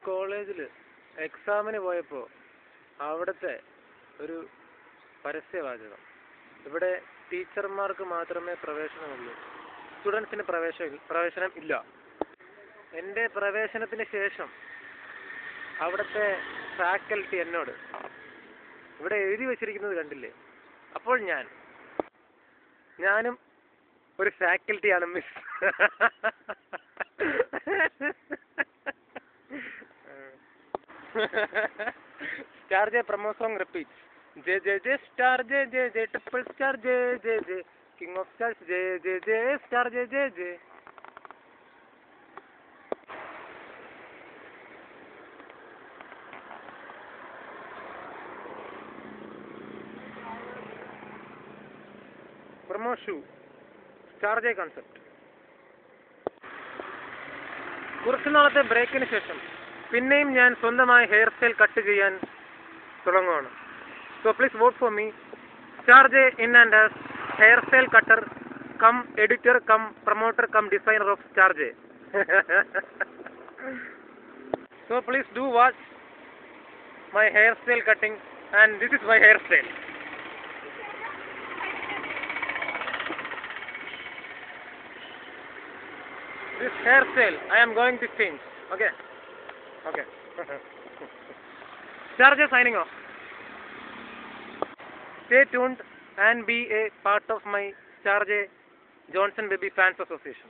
കോളേജിൽ എക്സാമിന് പോയപ്പോൾ അവിടുത്തെ ഒരു പരസ്യവാചകം, ഇവിടെ ടീച്ചർമാർക്ക് മാത്രമേ പ്രവേശനമുള്ളൂ, സ്റ്റുഡൻസിന് പ്രവേശനം ഇല്ല. എൻ്റെ പ്രവേശനത്തിന് ശേഷം അവിടുത്തെ ഫാക്കൽറ്റി എന്നോട് ഇവിടെ എഴുതി വച്ചിരിക്കുന്നത് കണ്ടില്ലേ? അപ്പോൾ ഞാനും ഒരു ഫാക്കൽറ്റിയാണ് miss. Star J promo song repeats. J J J star J J J triple star J J J king of stars J J J star J J J. Promo show star J concept. കുറച്ചു നാളത്തെ ബ്രേക്കിന് ശേഷം പിന്നെയും ഞാൻ സ്വന്തമായി hair style cut ചെയ്യാൻ തുടങ്ങുകയാണ്. So please vote for me, star J in and as hair style cutter cum editor cum promoter cum designer of star J. So please do watch my hairstyle cutting, and this is my hairstyle. This hairstyle I am going to change. Okay. Star J signing off. Stay tuned and be a part of my Star J Johnson Baby Fans Association.